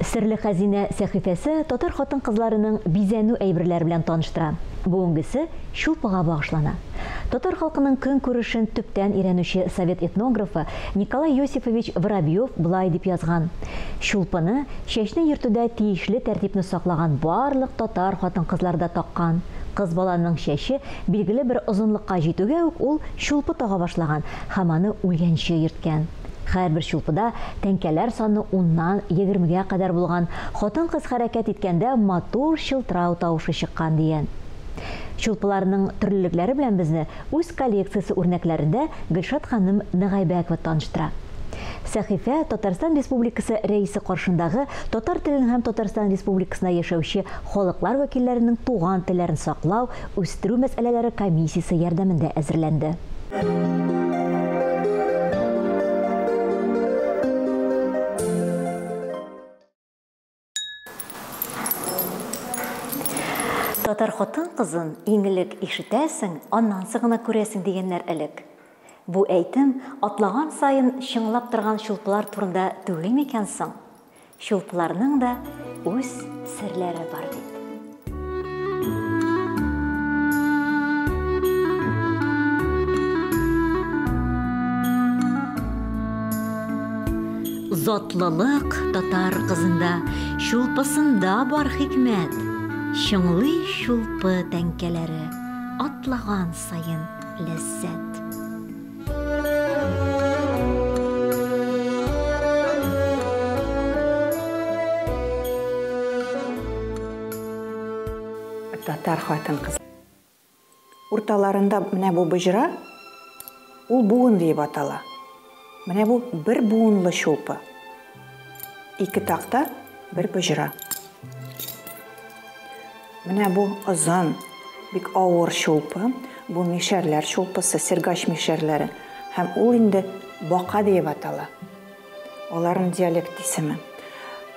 Серле хәзинә сәхифәсе татар хатын-кызларының бизәнү әйберләре белән таныштыра. Бүгенгесе шулпыга багышлана. Татар халкының көн күрешен төптән өйрәнүче совет этнографы Николай Йосифович Воробьев булай дип язган: "Шулпыны чәчне йөртүдә тиешле тәртипне саклаган барлык татар хатын-кызларда таккан. Кыз баланың чәче билгеле бер озынлыкка җитүгә үк ул шулпы тага башлаган һәм аны үлгәнче йөрткән. Һәрбер шулпыда тәңкәләр саны 10ннан 20гә кадәр булган, хатын-кыз хәрәкәт иткәндә матур чылтырау тавышы чыккан" дигән. Шулпыларның төрлелекләре белән безне үз коллекциясе үрнәкләрендә Гөлшат ханым Нагайбәкова таныштыра. Сәхифә Татарстан Республикасы рәисе каршындагы татар телен һәм Татарстан Республикасында яшәүче халыклар вәкилләренең туган телләрен саклау, үстерү мәсьәләләре комиссиясе ярдәмендә әзерләнде. Татар хатын-кызын иңелек ишетәсең, аннан сыгына күрәсең дигәннәр элек. Бу әйтем атлаган сайын чыңлап торган шулпылар турында түгел микән соң? Шулпыларның да үз серләре бар бит. Затлылык татар кызында, шулпысында бар хикмәт. Шыңлый шулпы тәңкәләре, атлаган сайын ләззәт. Татар хатын-кыз. Урталарында менә бу быжыра, ул буын дип атала. Менә бу бер буынлы шулпы. Ике такта, бер быжыра. Менә бу озын, бик авыр шулпы, бу мишәрләр шулпысы, сергач мишәрләре. Һәм ул инде бака дип атала. Аларның диалект исеме.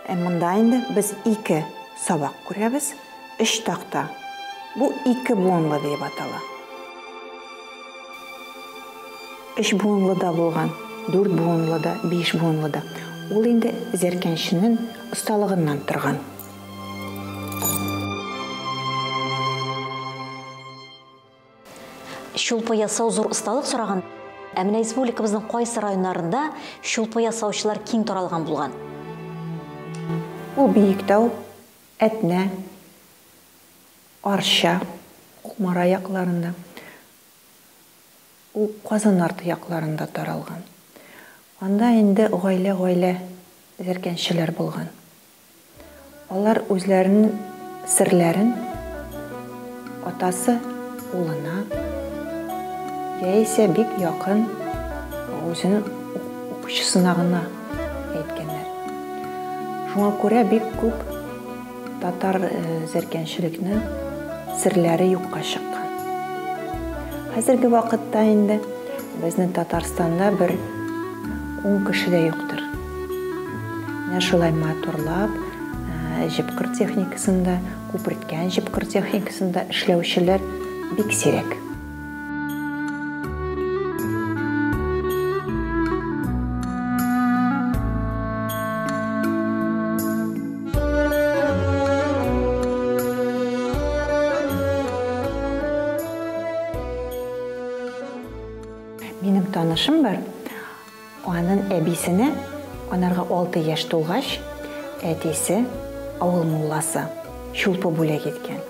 Монда инде без ике сабак күрәбез, 3 такта. Бу 2 буынлы дип атала. 3 буынлы да булган, 4 буынлы да, 5 буынлы да. Ул инде зәркәнченең осталыгыннан торган. Шулпы ясау зур осталык сораган. Ә менә республикабызның кайсы районнарында шулпы ясаучылар киң таралган булган? Ул Биектау, Әтнә, Арча, Кумара якларында, ул Казан арты якларында таралган. Анда инде гаилә зәркәнчеләр булган. Алар үзләренең серләрен атасы улына яисә бик якын үзенең укучысына гына әйткәннәр. Шуңа күрә бик күп татар зәркәнчелекне серләре юкка чыккан. Хәзерге вакытта инде безнең Татарстанда бер 10 кеше дә юктыр. Менә шулай матурлап, җепкыр техникасында, күперткән җепкыр техникасында эшләүчеләр бик сирәк. Минем танышым бар. Аның әбисенә, анарга 6 яшь тулгач, әтисе авыл мулласы шулпы бүләк иткән.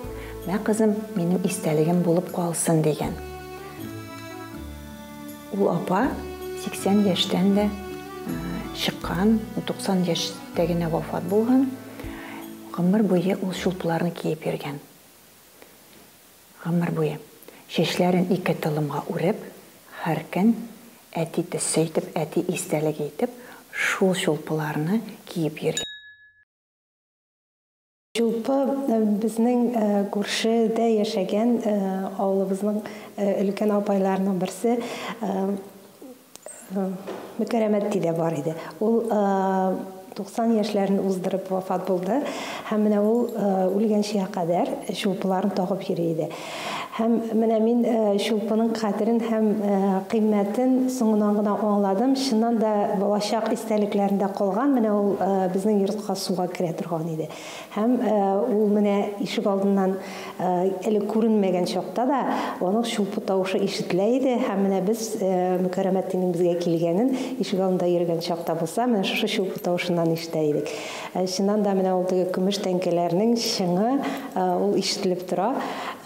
Мә кызым, минем истәлегем булып калсын дигән. Ул апа 80 яшьтән дә чыккан, 90 яшьтә генә вафат булган. Гомер буе ул шулпыларны киеп йөргән. Гомер буе чәчләрен 2 тылымга үреп, һәр көн әти төсе итеп, әти истәлек итеп, шул шулпыларны киеп йөргән. Шулпы безнең күршедә яшәгән авылыбызның өлкән апайларының берсе Мөкәррәмәт дә бар иде. Ул 90 яшьләрен уздырып вафат булды. Һәм менә ул үлгәнчегә кадәр шулпыларын тагып йөри иде. Һәм менә мин шулпының кадерен һәм кыйммәтен соңыннан гына аңладым. Шуннан да балачак истәлекләрендә калган. Менә ул безнең йортка суга керә торган иде. Һәм ул менә ишек алдыннан әле күренмәгән чакта да аның шулпы тавышы ишетелә иде. Һәм менә без Мөхәррәмәтдиннең безгә килгәнен ишек алдында йөргән чакта булса, менә шушы шулпы тавышыннан ишетә идек. Шуннан да менә ул көмеш тәңкәләрнең шыңы ул ишетелеп тора.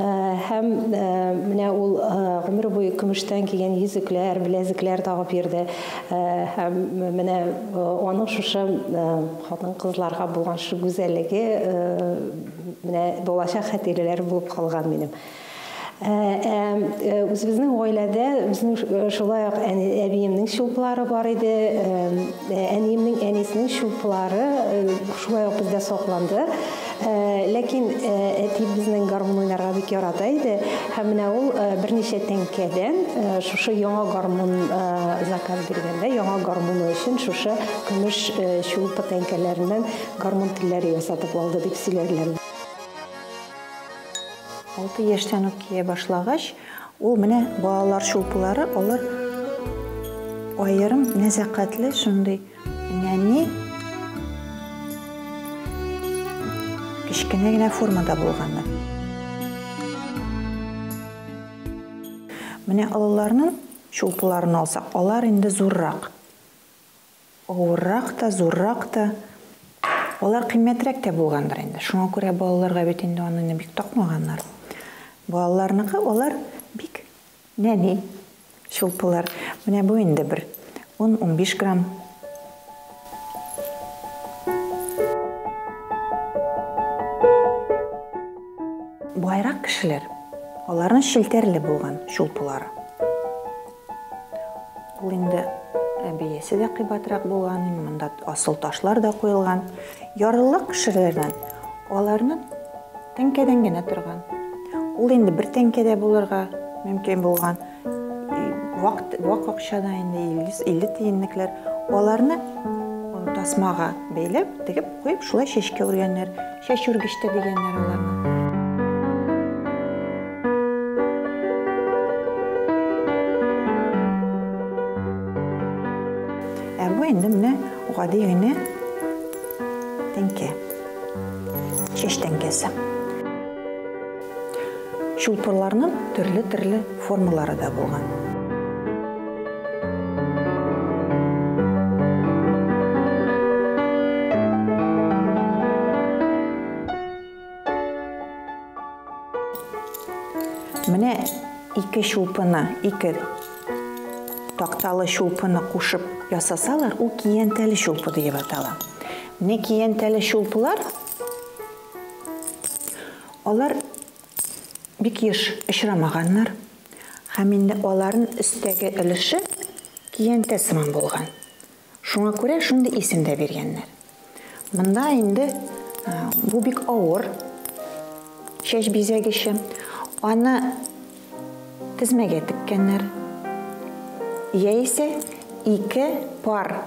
Һәм менә ул гомер буе көмештән кигән йөзекләр, беләзекләр тагып йөрде. Һәм менә аның шушы хатын-кызларга булган шу гүзәллеге менә балачак хатирәләр булып калган минем. Үзебезнең гаиләдә безнең шулай ук әбиемнең шулпылары бар иде, әниемнең әнисенең шулпылары шулай ук бездә сакланды. Ләкин әти безнең гармун уйнарга бик ярата иде. Һәм менә ул берничә тәңкәдән шушы яңа гармун заказ биргәндә, яңа гармуны өчен шушы көмеш шулпы тәңкәләреннән гармун телләре ясатып алды дип сөйләделәр. 6 яшьтән үк кия башлагач, ул менә балалар шулпылары, алар аерым нәзакәтле шундый нәни кечкенә генә формада булганнар. Менә аларның шулпыларын алсак, алар инде зуррак. Авыррак та, зуррак та. Алар кыйммәтрәк тә булгандыр инде. Шуңа күрә балаларга бит инде аны бик такмаганнар. Балаларныкы алар бик нәни шулпылар. Менә бу инде бер 10-15 грамм. Байрак кешеләр, аларның шелтәрле булган шулпылары. Ул инде биясе дә кыйбатрак булган, монда асыл ташлар да куелган. Ярыллык кешеләрдән аларның тәңкәдән генә торган. Ул инде бер тәңкәдә булырга мөмкин булган. Вак акчада инде 50 тиенлекләр. Аларны тасмага бәйләп, тегеп куеп, шулай чәчкә үргәннәр. Чәч үргештә дигәннәр аларны. Бу инде менә гади генә тәңкә. Чәч тәңкәсе. Шулпыларның төрле формалары да булган. Менә ике шулпыны, ике такталы шулпыны кушып ясасалар, ул киянтәле шулпы дип атала. Менә киянтәле шулпылар алар бик еш очрамаганнар. Һәм инде аларның өстәге өлеше киянтә сыман булган. Шуңа күрә шундый исем дә биргәннәр. Монда инде бу бик авыр чәч бизәгече. Аны тезмәгә теккәннәр. Яисә ике пар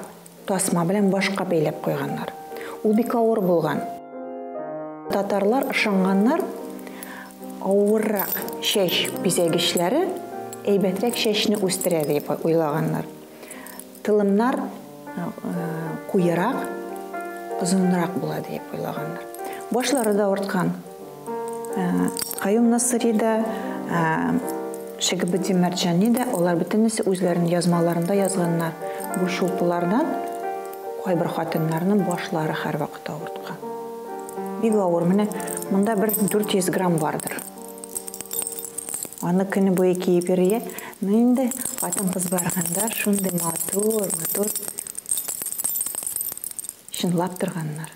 тасма белән башка бәйләп куйганнар. Ул бик авыр булган. Татарлар ышанганнар, авыррак чәч бизәгечләре әйбәтрәк чәчне үстерә дип уйлаганнар. Тылымнар куерак, озынрак була дип уйлаганнар. Башлары да авырткан. Каюм Насыри да, Шәгебетдин Мәрҗани да, алар бөтенесе үзләренең язмаларында язганнар. Бу шулпылардан кайбер хатыннарның башлары һәр вакыт авырткан. Бик авыр, менә монда бер 400 грамм бардыр. Аны көне буе киеп йөргән, инде хатын-кыз барганда шундый матур чынлап торганнар.